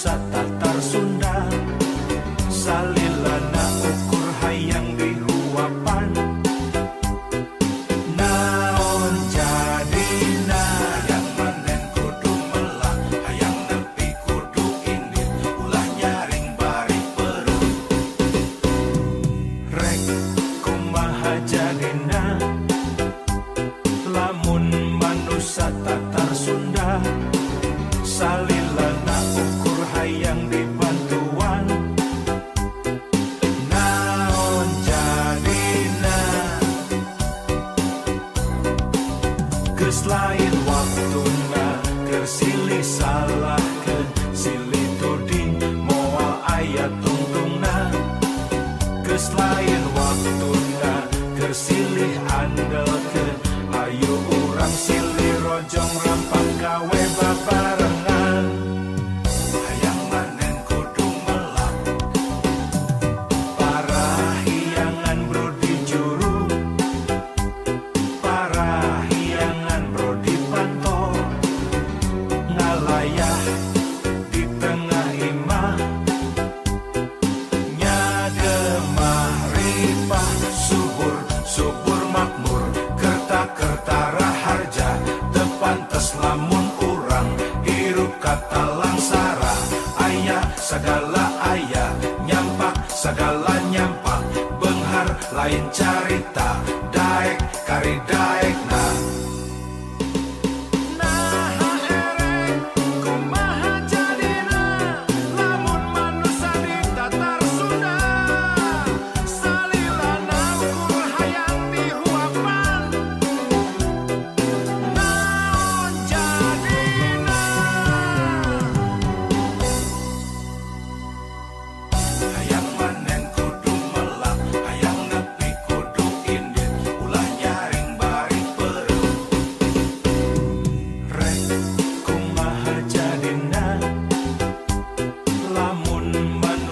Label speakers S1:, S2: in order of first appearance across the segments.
S1: manusia Tatar Sunda salilana ukur hayang dihuapan naon jadina hayang manen kudu melah hayang nepi kudu indit ulah nyaring bari perut rek kumaha jadina lamun manusia Tatar Sunda salilana ukur hayang dibantuan naon jadina geus lain waktuna keur silih salahkeun silih tuding moal aya tungtungna geus lain waktuna keur silih andelkeun ayo urang silih rojong rampak gawe babarengan hayang manen kudu melah para hiangan bro di juru para hiangan bro di panto ngalayah di tengah imah nyagemah ripah subur subur makmur kerta raharja tepantes lamun urang hirup kata langsara aya segala aya nyampak segala nyampak benghar lain carita daek kari daek nah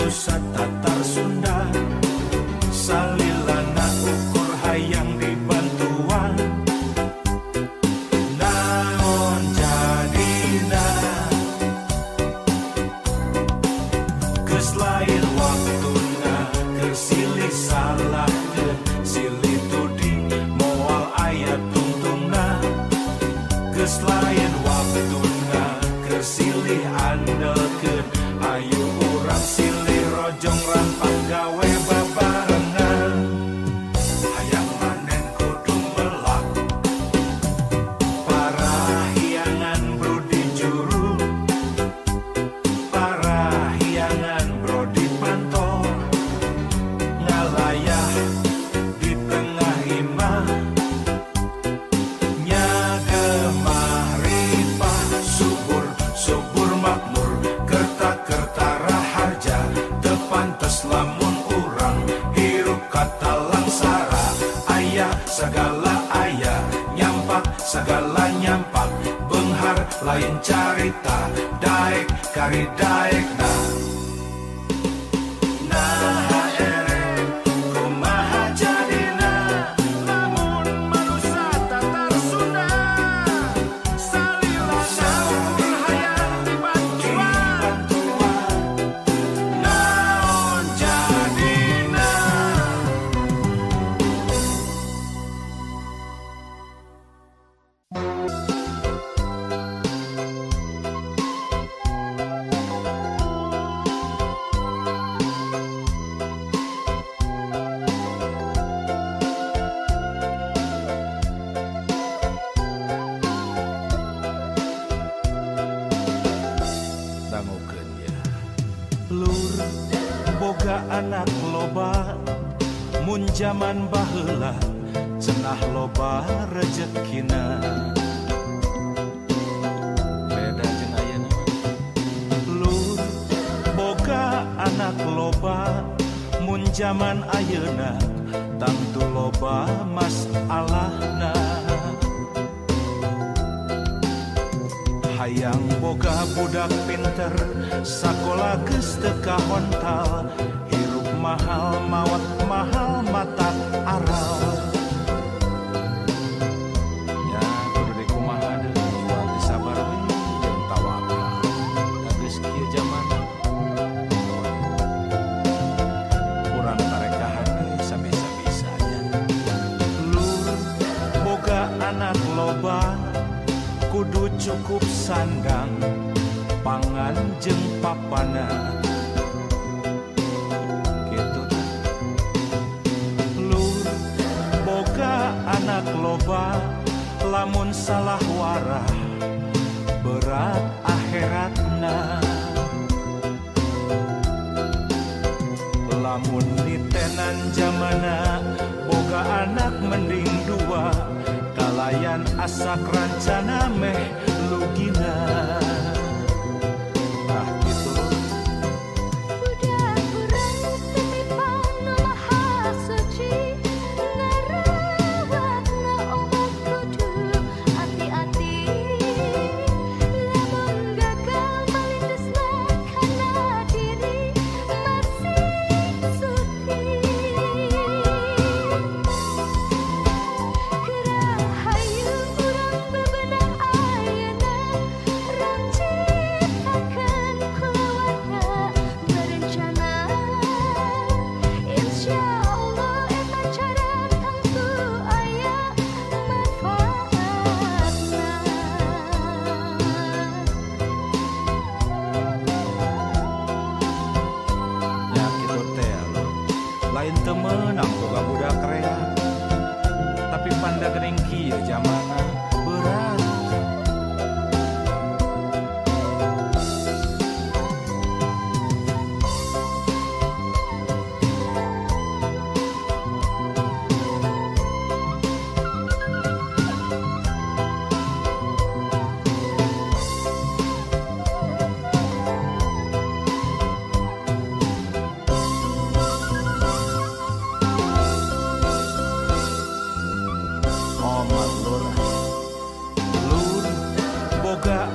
S1: Tatar Sunda salilana ukur hayang dibantuan naon jadina geus lain waktuna keur silih salahkeun silih tuding moal aya tungtungna geus lain waktuna keur silih andelkeun ayo urang silih rojong rampak gawe babarengan hayang manen kudu melah para hiangan bro di juru para hiangan bro di panto ngalayah di tengah imah nyagemah ripah subur subur makmur kerta raharja tepantes lamun urang hirup kata langsara aya segala aya nyampak segala nyampak benghar lain carita daek kari daek nah lur boga anak loba mun jaman baheula cenah loba rezekina beda jeung ayeuna lur boga anak loba mun jaman ayeuna tangtu loba masalahna hayang boga budak pinter sakola geus teu kahontal hirup mahal mawat mahal mata aral ya kudu dikumaha deui sabar we jeung tawakal da geus kieu zaman jeung papana gitu lur boga anak loba lamun salah warah berat akhiratna lamun nitenan zamana boga anak mending dua kalayan asak rancana meh lugina lain temenang boga budak rea tapi panda gering kieu jamana berat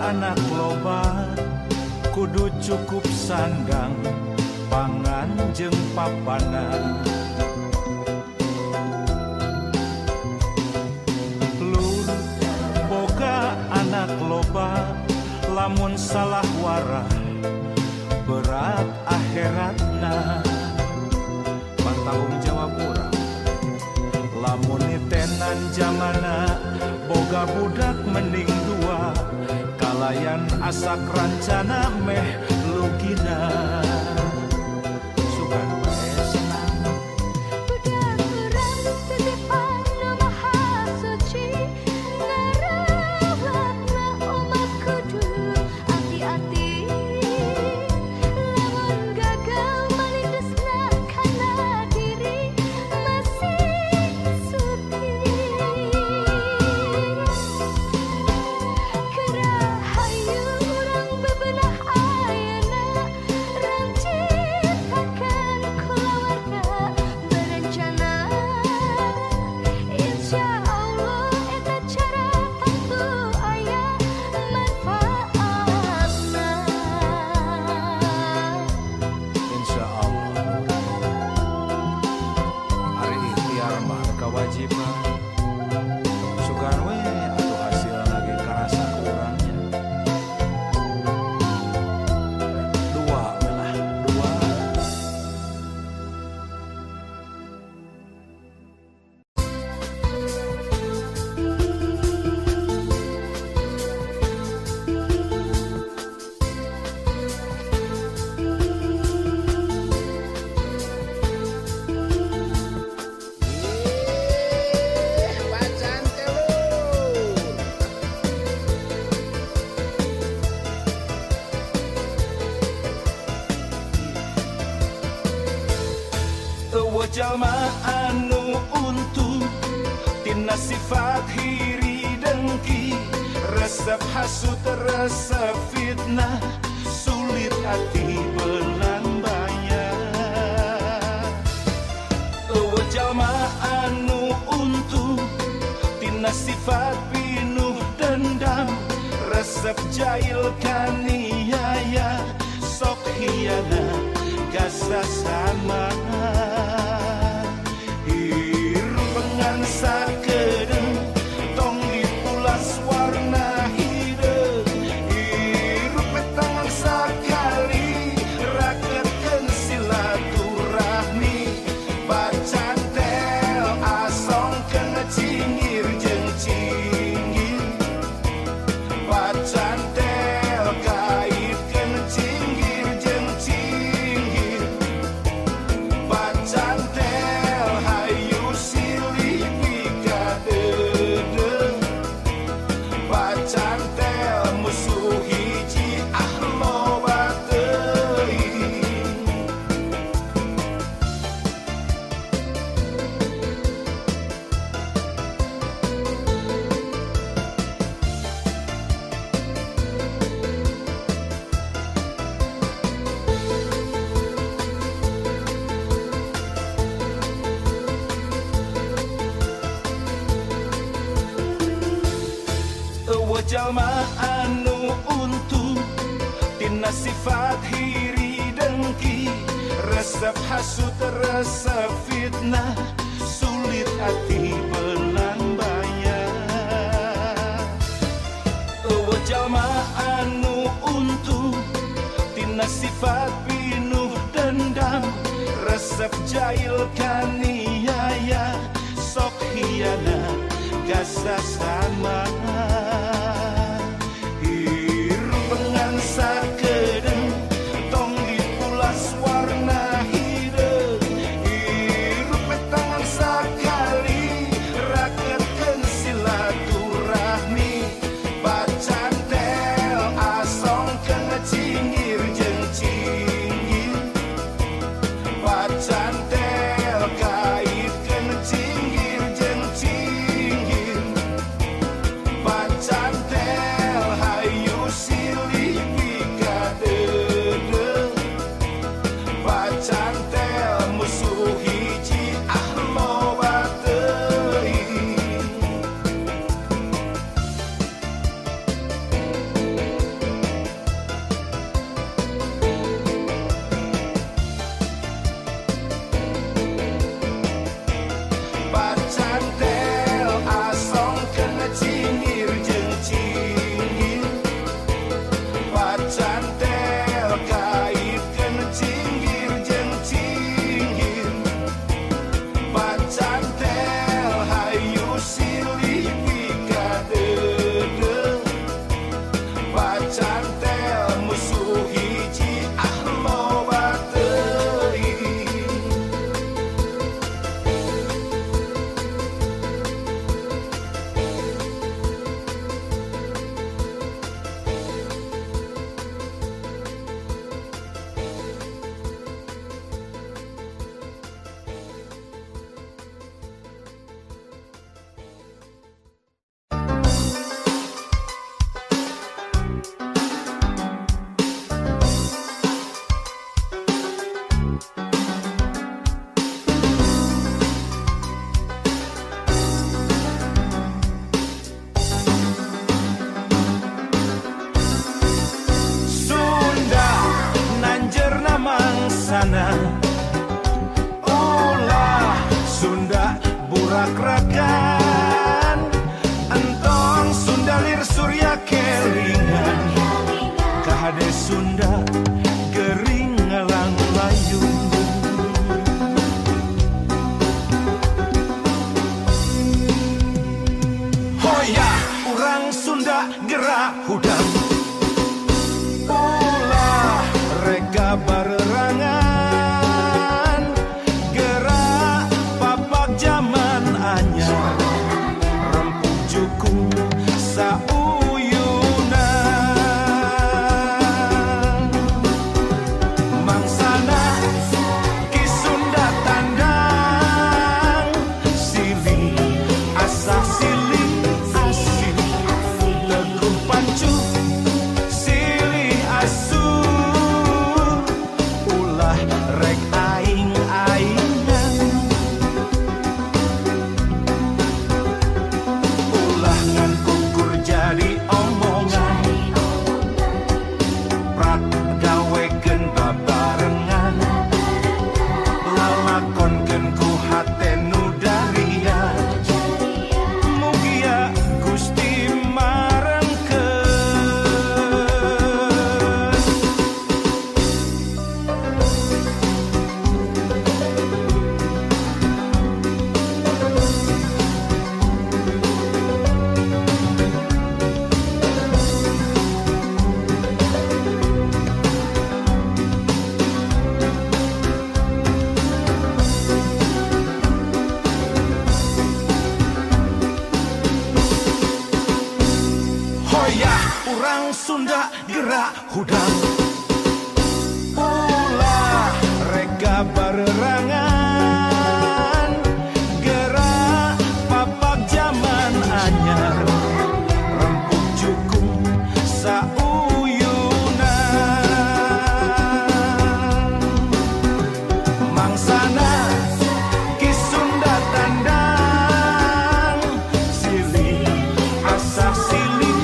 S1: anak loba kudu cukup sandang pangan jeung papana lur boga anak loba lamun salah warah berat akhiratna pantanggung jawab urang lamun nitenan zamana boga budak mending dua kalayan asak rancana meh lugina sugan bae senang
S2: budak urang titipan nu maha suci ngarawatna umat kudu hati-hati lamun gagal malidesna kana diri masih suci
S1: kewajiban sugan we atuh hasil lagi karasa kurangnya dua belah dua jalma anu untung tina sifat hiri dengki resep hasut resep fitnah sulit hati belang bayar jalma anu untung tina sifat pinuh dendam resep jahil kaniaya sok hianat gasa sama sakedeng tong dipulas warna hideung hirup petang sakali rakeun silaturahmi bacan tel asong kena cinggir jeung cinggir bacan tel kaitkeun cinggir jalma anu untung tina sifat hiri dengki, resep hasut resep fitnah, sulit hati belan bayar. Jalma anu untung tina sifat pinuh dendam, resep jahil kaniaya, sok hianat gasa sama. Hirup ngan sakedeung tong dipulas warna hideung, hirup tangan sakali raketkeun silaturahmi, bacan tel asong keun cinggir jeung cinggir, bacan tel kaitkeun cinggir jeung cinggir, bacan tel hayu silih pikadeudeuh, bacan tel musuh hiji loba teuing. Bacan tel asong keun cinggir jeung cinggir, bacan tel kaitkeun cinggir jeung cinggir, bacan tel hayu silih pikadeudeuh, bacan tel musuh hiji loba teuing. Sunda nanjerna mangsana, ulah Sunda burak rakan, entong Sunda lir surya kelingan, kahade Sunda gering ngalang layung. Hoya urang Sunda gerak hudang, ulah reka barerangan, gerak papak zaman anyar, rempuk jukung sauyunan, mangsana ki Sunda tandang, silih asa silih asih, teguh pancu silih asu, ulah rek aing-aingan, ulah ngan ukur jadi omongan, prak gawekeun babarengan, lalakonkeun ku hate nu daria, mugia Gusti marengkeun. Hoya urang Sunda gerak hudang, ulah reka barerangan, gerak papak zaman anyar, rempuk jukung sauyunan, mangsana ki Sunda tandang, silih asa silih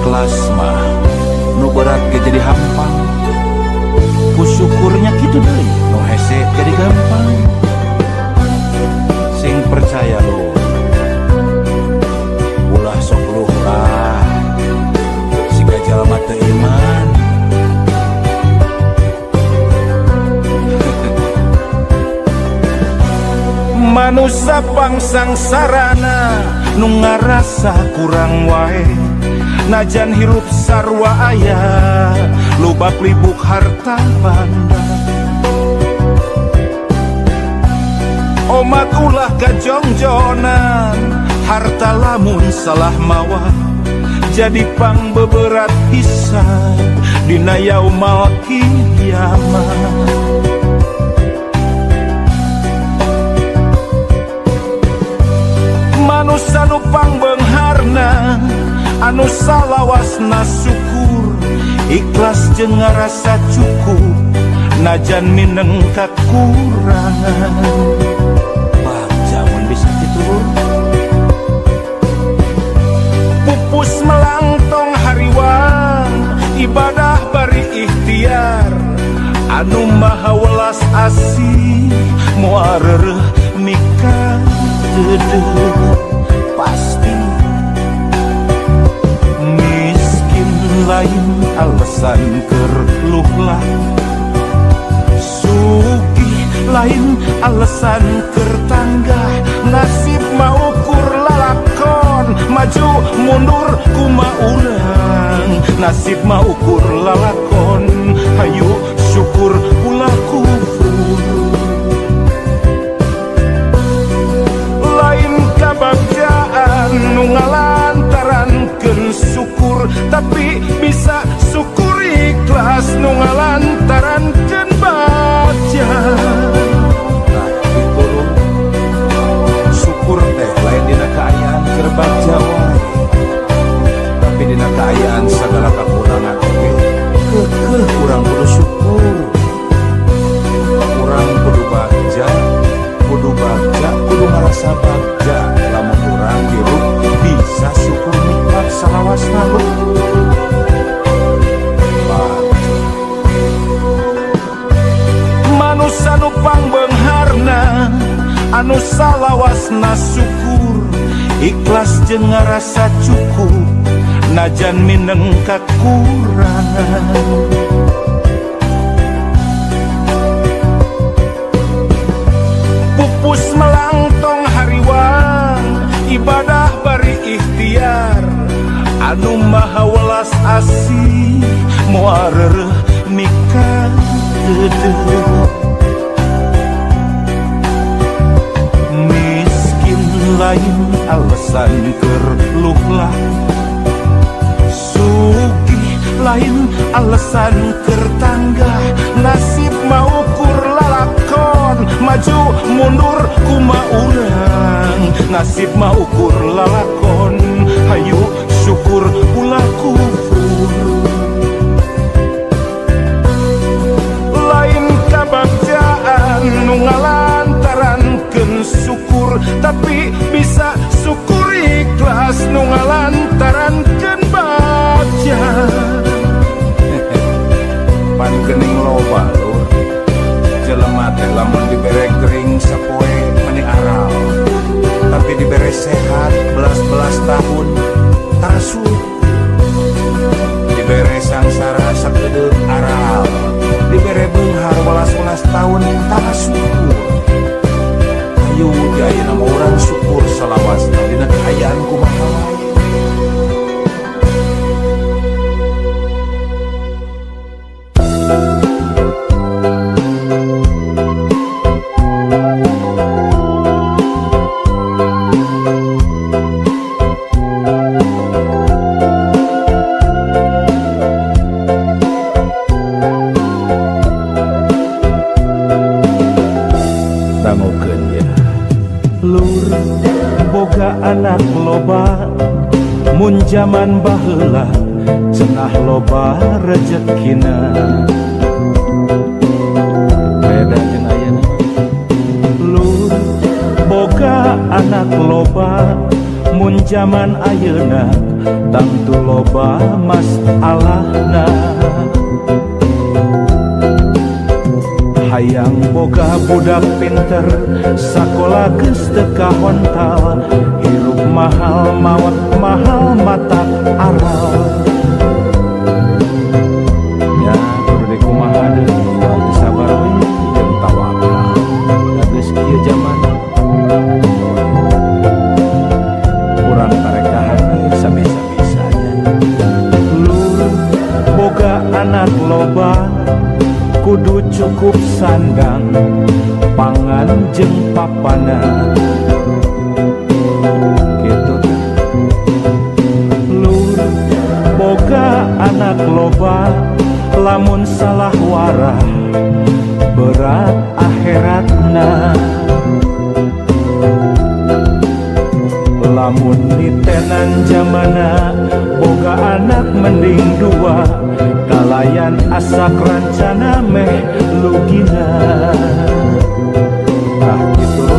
S1: ikhlas mah nu berat ge jadi hampang, ku syukurnya kitu deui nu hese jadi gampang. Sing percaya lu ulah sok luh lah siga jalma teu iman. Manusia pangsang sarana nu ngarasa kurang wae, najan hirup sarua aya loba libuk harta banda. Omat ulah kajongjonan harta lamun salah mawa jadi pang beberat pisan dina yaumul kiamat. Manusia nu pangbeungharna anu salawasna syukur ikhlas jeung ngarasa cukup najan mineng kakurangan. Bagja mun bisa diturun pupus melangtong hariwang ibadah bari ikhtiar anu maha welas asih moal reureuh mikah pasti. Miskin lain alasan keur luh lah, sugih lain alasan keur tanggah. Nasib mah ukur lalakon maju mundur kumaha urang. Nasib mah ukur lalakon hayu syukur ulah kufur. Kabagjaan nu ngalantarankeun syukur tapi bisa syukur ikhlas nu ngalantarankeun bagja. Nah, itu syukur teh lain dina kaayaan keur bagja wae, tapi dina kaayaan sagala kakurangan oge keukeuh urang kudu syukur. Urang kudu bagja, kudu ngarasa bagja. Lamun urang hirup bisa syukur nikmat salawasna lu. Manusia nu pangbeungharna anu salawasna syukur ikhlas jeung ngarasa cukup najan mineng kakurangan. Pupus melangtong hariwang ibadah bari ikhtiar anu maha welas asih moal reureuh mikah deudeuh. Miskin lain alasan keur luh lah, sugih lain alasan keur tanggah. Nasib mah ukur lalakon maju mundur kumaha urang. Nasib mah ukur lalakon hayu syukur ulah kufur. Lain kabagjaan nu ngalantarankeun syukur tapi bisa syukur ikhlas nu ngalantarankeun bagja. Pan geuning loba lur jelema teh lamun dibere gering sapoe meni aral tapi dibere sehat belas-belas tahun tarasu, dibere sangsara sakedeuk aral dibere beunghar welas-welas tahun tarasu. Ayo ayeuna mah urang syukur salawasna dina kaayaan kumaha wae. Anak loba mun zaman baheula cenah loba rezekina. Beda jeung ayeuna. Lur boga anak loba mun Mun zaman ayeuna tangtu loba masalahna. Hayang boga budak pinter sakola geus teu kahontal, hirup mahal maot mahal mata aral. Ya kudu dikumaha deui, kudu sabar we jeung tawakal. Da geus kieu zaman urang tarekahan sabisa-bisanya. Lur boga anak loba kudu cukup sandang pangan jeung papana. Gitu kan. Lur boga anak loba lamun salah warah berat akhiratna. Lamun nitenan zamana boga anak mending dua, kalayan asa rancana meh lugina. Ah gitu.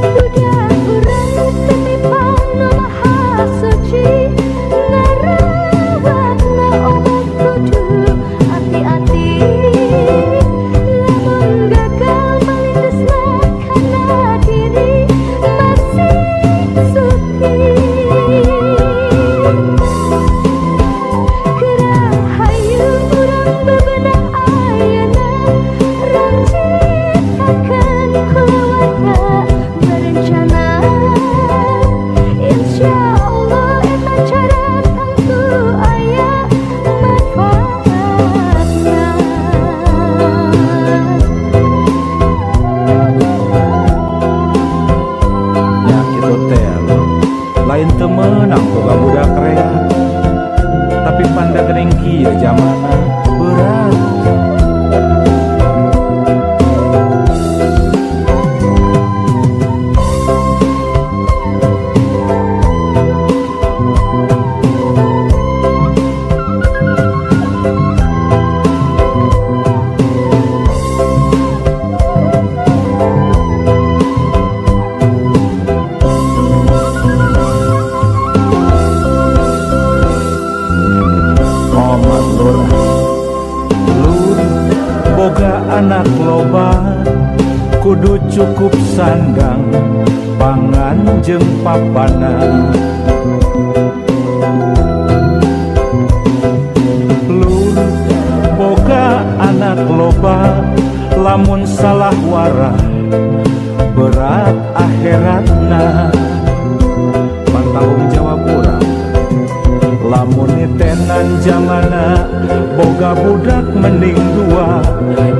S2: Budak urang titipan nu maha suci, ngarawatna obat kudu hati-hati. Lamun gagal malindesna kana diri masih suci. Gerahayu urang bebenah ayeuna, rancitakeun keluarga berencana. Insyaallah eta cara tangtu aya manfaatna.
S1: Ya kitu teh Lur. Lain teu meunang boga budak rea, tapi panda geuning kieu zamana berat. Omat Lur, Lur boga anak loba kudu cukup sandang pangan jeung papana. Lur boga anak loba lamun salah warah berat akhiratna. Pantanggung jawab urang. Lamun nitenan zamana boga budak mending dua,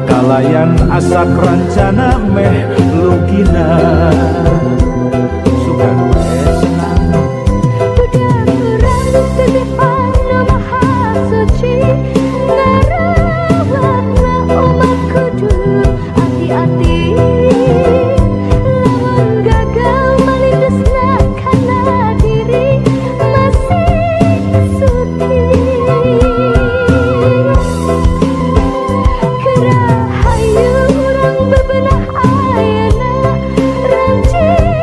S1: kalayan asa rancana meh lugina. Sugan we senang.
S2: Budak urang titipan nu maha suci, ngarawatna obat kudu hati-hati. Lamun gagal malindesna kana diri masih suci. Gerahayu urang bebenah ayeuna, rancitakeun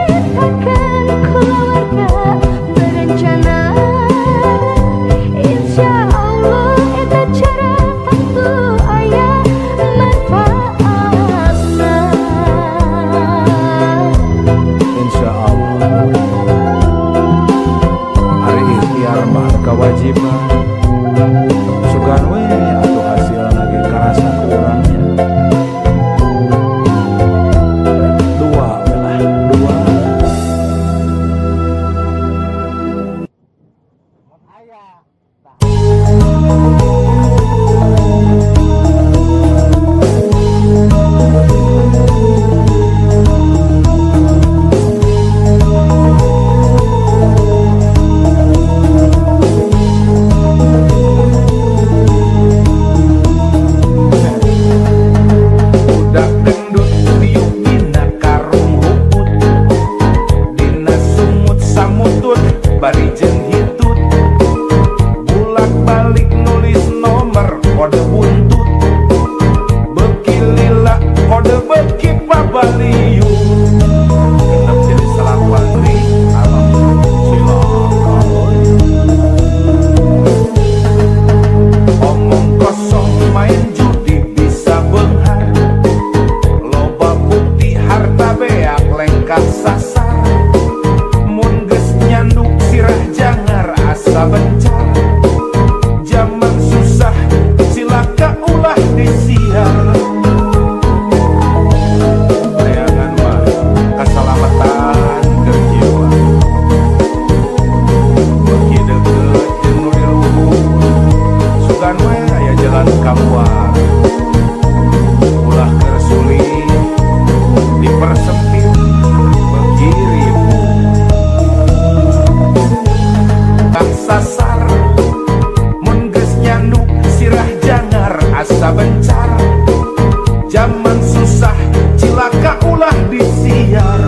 S3: liar.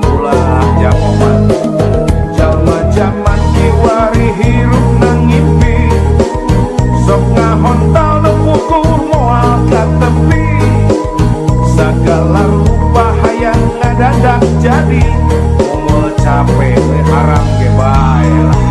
S1: Ulah jamoman jalma jaman kiwari hirup nangipi sok ngahontal nepukur moal ka tepi sagala rupa hayang ngadadak jadi momo capek we haram ge bae lah.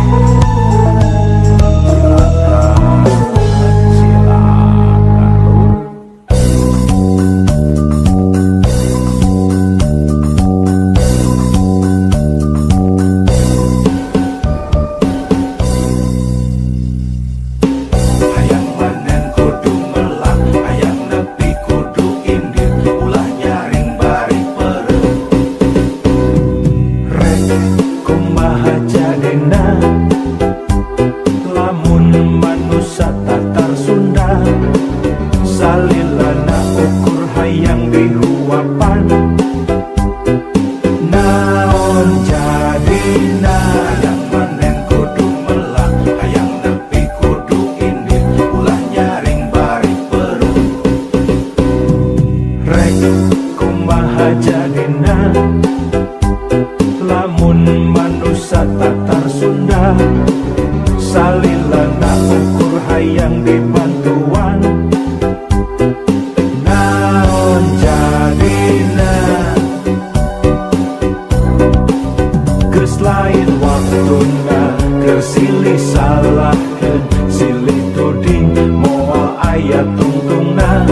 S3: Hayang manen kudu melak, hayang nepi kudu indir, ulah nyaring bari perem. Rek kumaha jadina, lamun manusia Tatar Sunda, salilana ukur hayang dihuapan. Naon jadina, hayang manen kudu melak, hayang nepi kudu indir, ulah nyaring bari perem. Rek kumaha jadina, lamun manusia Tatar Sunda, salilana ukur hayang dibantuan. Naon jadina, geus lain waktuna keur silih salahkeun, silih tuding moal aya tungtungna.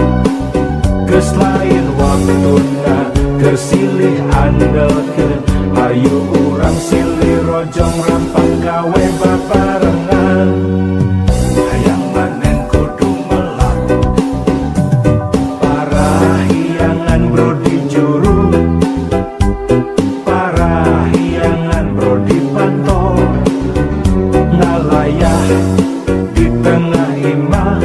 S3: Geus lain waktuna keur silih andelkeun, ayo urang silih rojong rampak gawe babarengan. Hayang manen kudu melak, parahiangan brodi juru, parahiangan brodi pantol, ngalayah di tengah imah,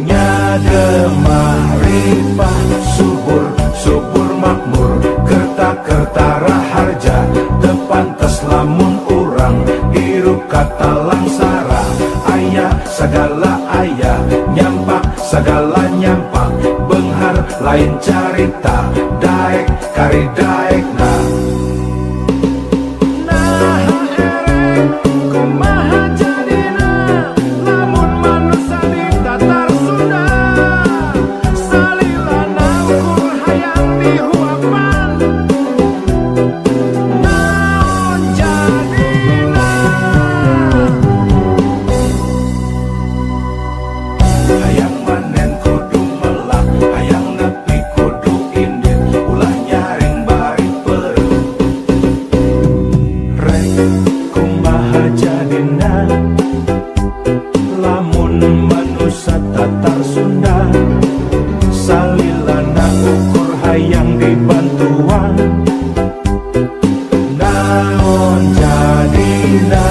S3: nyademah ripah subur subur makmur, kerta-kerta raharja, tepantes lamun urang hirup kata langsara. Aya sagala aya, nyampak sagala nyampak, beunghar lain carita, daek kari daekna. Nah erek kumaha jadina, lamun manusia di Tatar Sunda, salilana ukur hayang dihuapan. Naon jadina, hayang manen kudu melak, hayang nepi kudu indir, ulah nyaring bari perem. Rek kumaha jadina, lamun manusia Tatar Sunda, salilana ukur hayang dibantuan. Naon jadina,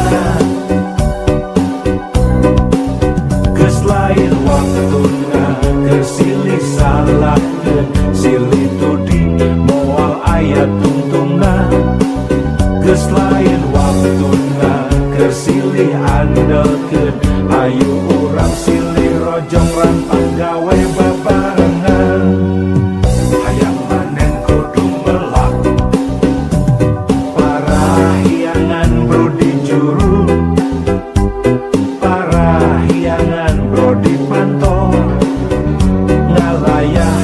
S3: geus lain waktuna keur silih salahkeun, silih tuding moal aya tungtungna. Geus lain waktuna keur silih andelkeun, ayo urang silih rojong rampak gawe babarengan. Hayang manen kudu melak, parahiangan brodi juru, parahiangan brodi pantol, ngalayah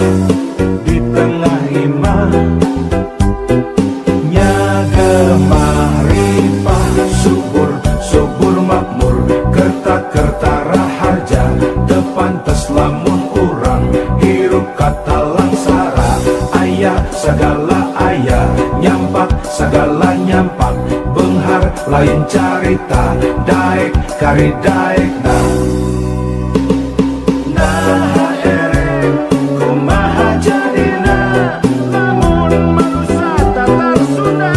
S3: di tengah imah, nyagemah ripah subur subur makmur, kerta-kerta raharja, tepantes lamun urang hirup kata langsara. Aya sagala aya, nyampak sagala nyampak, beunghar lain carita, daek kari daekna. Nah erek kumaha jadina, lamun manusia Tatar Sunda,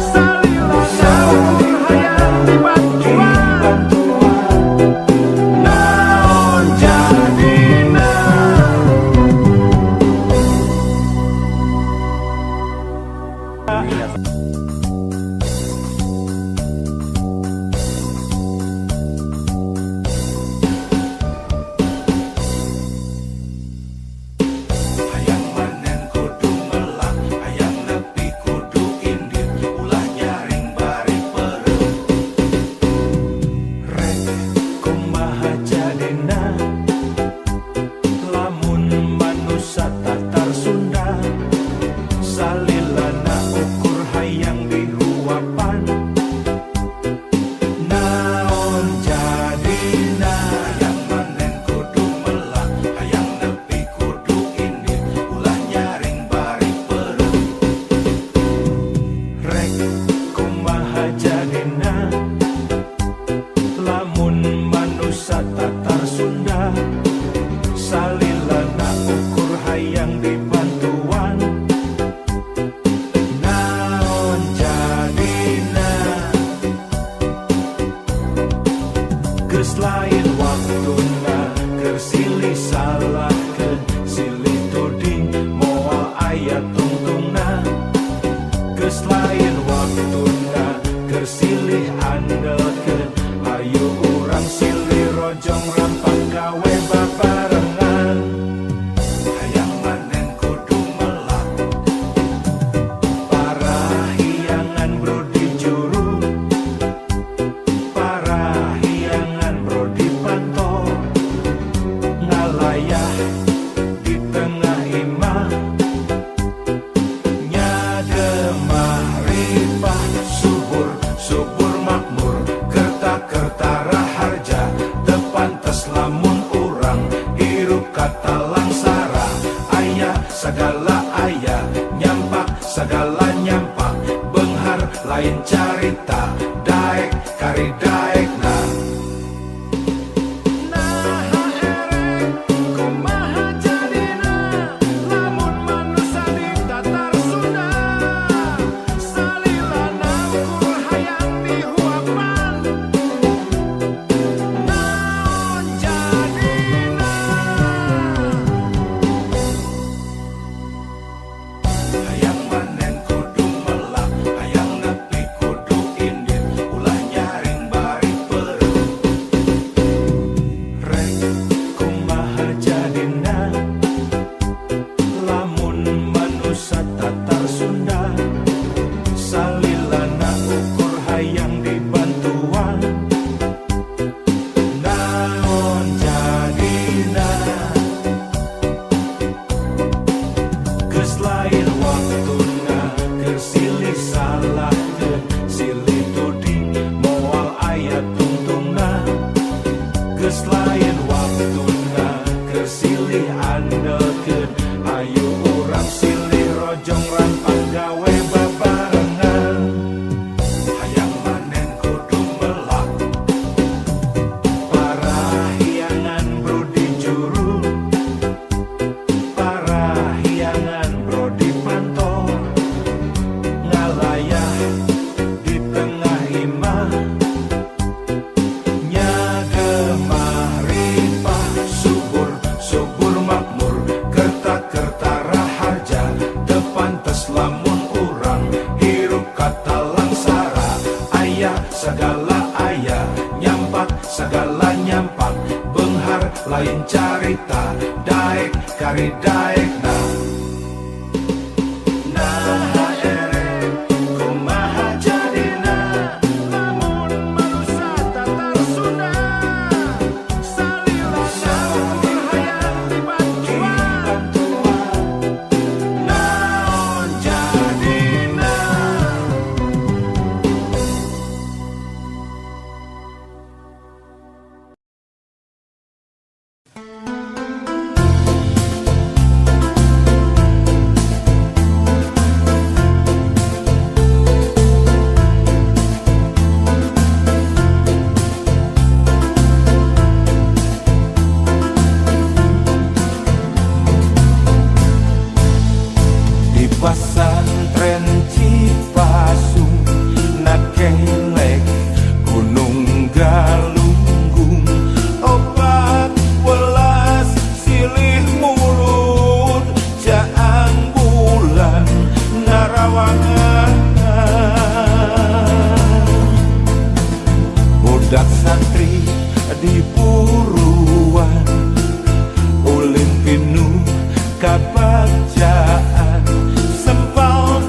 S3: salilana ukur hayang dibantuan. Naon jadina, segala ayah, nyampak segala nyampak, benghar lain carita, daek kari daek nah. Hayang manen kudu melak, hayang nepi kudu indit, ulah nyaring bari perut. Rek kumaha jadina, lamun manusia Tatar Sunda, salilana ukur hayang dibantuan, naon jadina. Geus lain waktuna keur silih salahkeun, silih tudi moal aya tungtungna. Geus lain waktuna keur silih andeukeun, ayo urang silih rojong rampang gawe babarengan. Hayang manen kudu melak, parahiangan brodi juru, parahiangan brodi pantol, ngalayah di tengah imah, nyagemah ripah, subur subur makmur, kerta-kerta raharja, tepantes lamun urang hirup kata langsara. Ayah segala ayah, nyampak segala nyampak, benghar lain carita, daek kari daek nah. Nah ere kumaha jadina, lamun manusia Tatar Sunda, salilana ukur hayang dibantuan, naon jadina. Di pasantren Cipasung nakelek Gunung Galunggung, opat welas silih mulut, jaang bulan narawangan. Budak santri di buruan, ulin pinuh kabagjaan, sempal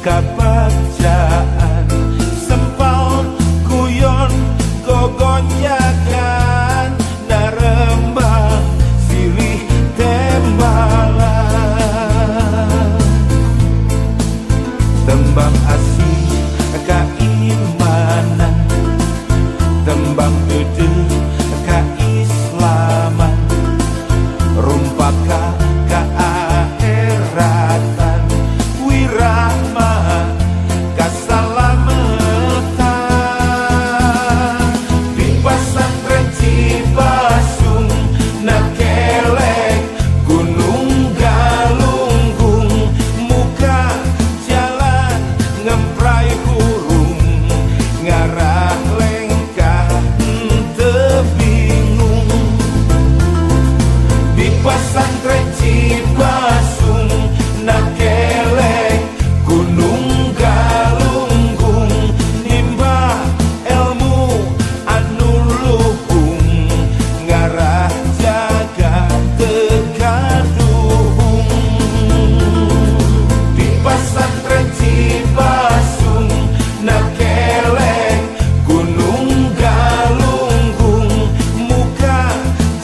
S3: kabacaan sempal guyon gogonyakan narembang silih tembalan tembang asih keimanan tembang dede keislaman rumpaka keakhiratan wirahma kasalamatan di pesantren Cibasung nakelek gunung galunggung muka jalan ngemprai hurung ngarah lengkah ente bingung di pesantren Cibasung nakelek gunung galunggung nimba ilmu anu luhung ngarah jaga tegaduhung di pesantren Cibasung nakelek gunung galunggung muka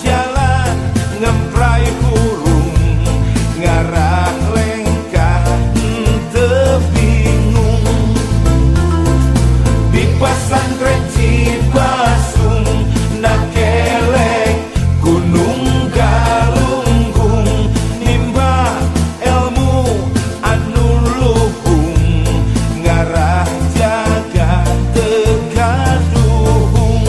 S3: jalan ngemprai hurung ngarah lengkah ente bingung di pesantren Cibasung nakelek gunung galunggung nimba ilmu anu luhung ngarah jaga tegaduhung.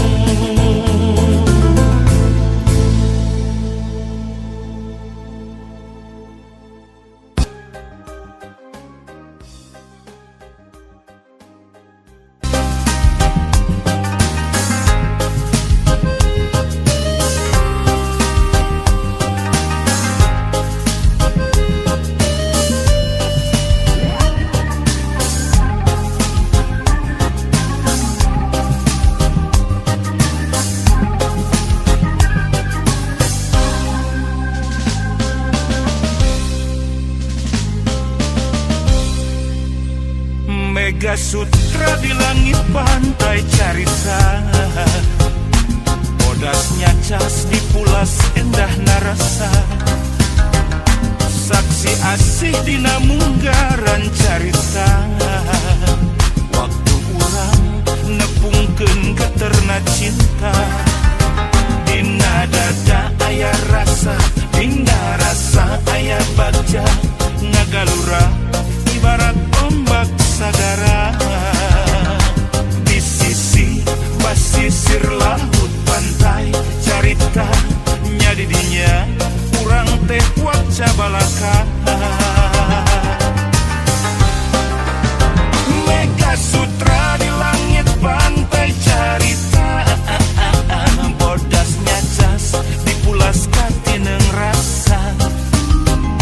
S3: Mega Sutra di langit pantai carita bodasnya cas di pulas endah narasa saksi asih dina munggaran carita waktu urang nepungkeun geterna cinta dina dada aya rasa dina rasa aya bagja ngagalura ibarat ombak sagara di sisi basisir laut pantai carita nya didinya urang teh waca balaka Mega Sutra di langit pantai carita bodasnya cas dipulas katineng rasa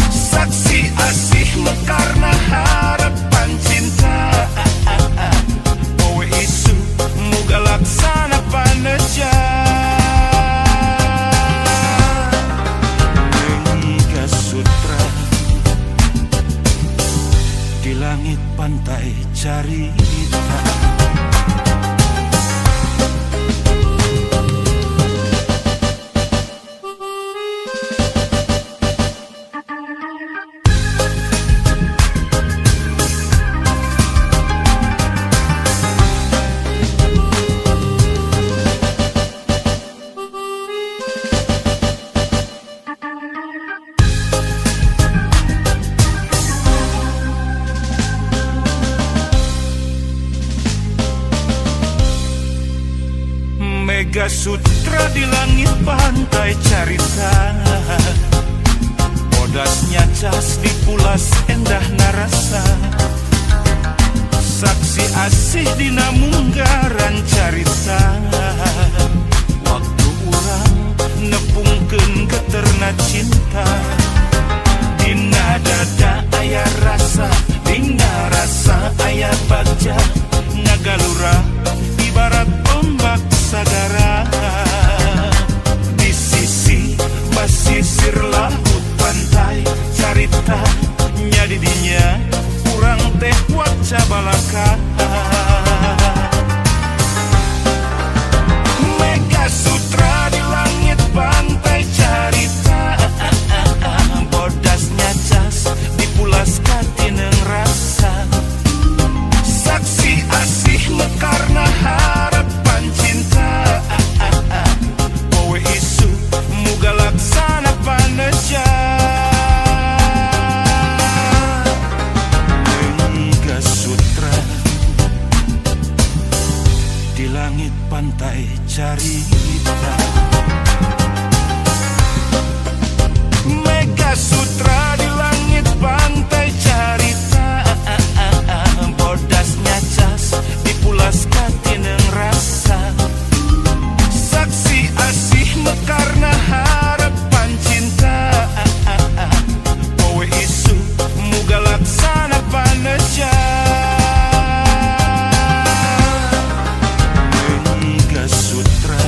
S3: saksi asih mekarna harapan cinta kowe isu muga laksana paneja Mega Sutra di langit pantai carita. Mega Sutra di langit pantai carita bodasnya cas dipulas endah narasa saksi asih dina munggaran carita waktu urang nepungkeun geterna cinta dina dada aya rasa dina rasa aya bagja ngagalura ibarat ombak sagara di sisi basisir laut pantai carita nya didinya urang teh waca balaka. Mega Sutra di langit pantai carita, bodasnya cas dipulaskan tineng rasa. Saksi asih mekarna harapan cinta, poe isu muga laksana paneja. Mega Sutra di langit pantai carita. Mega Sutra di langit pantai carita, bodasnya cas dipulaskan tineng rasa. Saksi asih mekarna harapan cinta, poe isu muga laksana paneja. Mega Sutra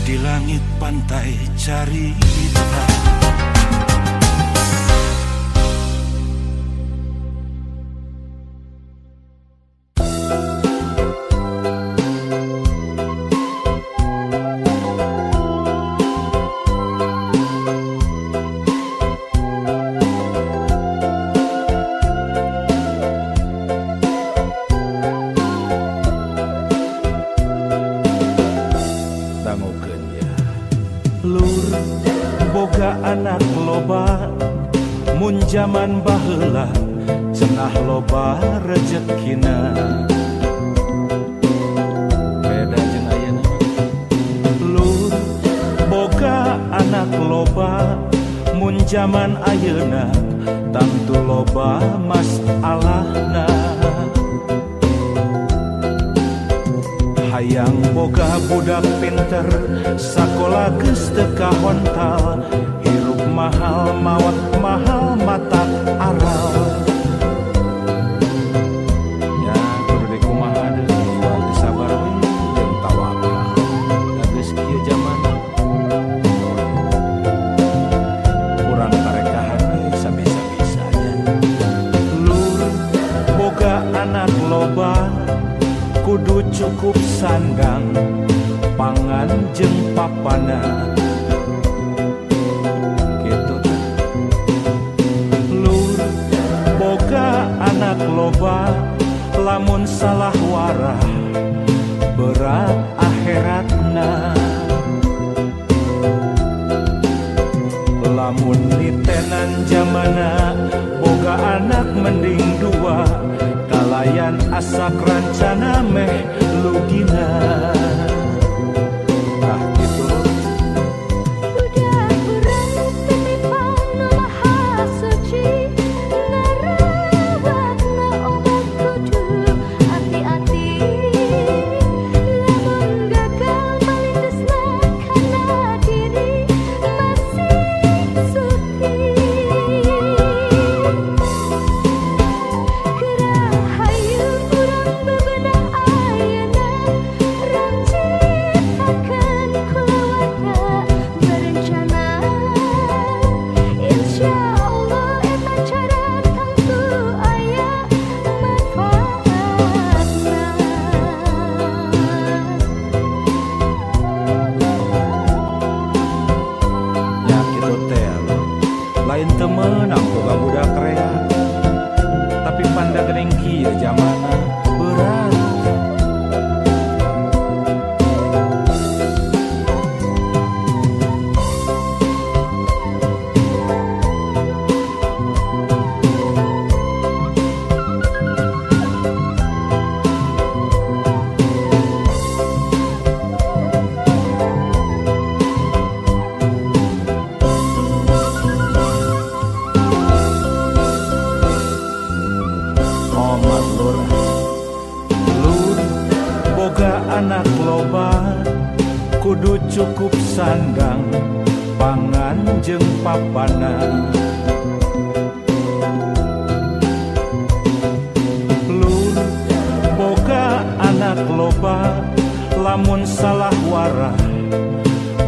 S3: di langit pantai carita.
S1: Dangukeun ya.
S3: Lur boga anak loba, mun jaman baheula cenah loba rezekina.
S1: Beda jeung ayeuna.
S3: Lur boga anak loba, mun jaman ayeuna tantu loba masalahna. Hayang boga budak pinter, sakola geus teu kahontal, hirup mahal mawat mahal matak aral.
S1: Ya kudu dikumaha deui, kudu sabar we jeung tawakal. Da geus kieu zaman. Urang karekahan we sabisa-bisanya.
S3: Lur boga anak loba, kudu cukup sandang pangan jeung papana.
S1: Kitu teh.
S3: Lur boga anak loba, lamun salah warah berat akhiratna. Lamun nitenan jamana boga anak mending dua, kalayan asak rancana meh lugina.
S1: Ah kitu.
S2: Budak urang titipang nu maha suci, ngarawatna obat kudu hati-hati. Lamun gagal malindusna kana diri, masih suci. Gerahayu urang bebenah ayeuna, rancitakeun kulawarga berencana. Insyaallah eta cara tangtu aya manfaatna.
S1: Ya kitu teh Lur. Lain teu meunang boga budak rea. Tapi panda geuning kieu zamanna berat. Omat Lur.
S3: Lur boga anak loba, kudu cukup sandang pangan jeung papana. Lur boga anak loba, lamun salah warah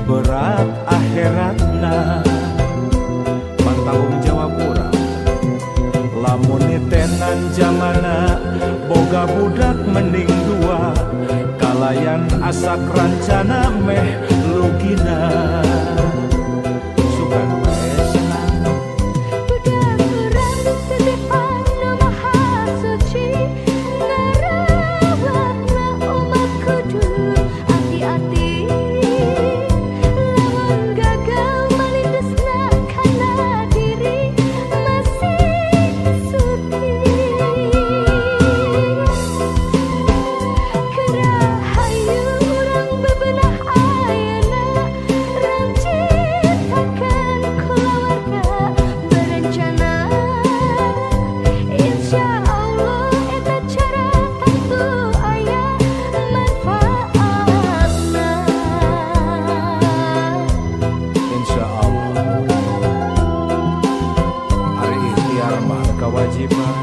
S3: berat akhiratna.
S1: Tanggung jawab urang.
S3: Lamun tenan zamana boga budak mending dua, kalayan asak rancana meh lugina. Sugan we senang
S2: Budak urang titipan nu maha suci, ngarawatna umat kudu hati-hati. Lamun gagal malindesna kana diri masih suci. Kerahayu urang bebenah ayeuna, rancitakan keluarga berencana. Insya Allah eta cara tentu aya manfaatna.
S3: insya Allah. Hari ikhtiar mah kewajiban,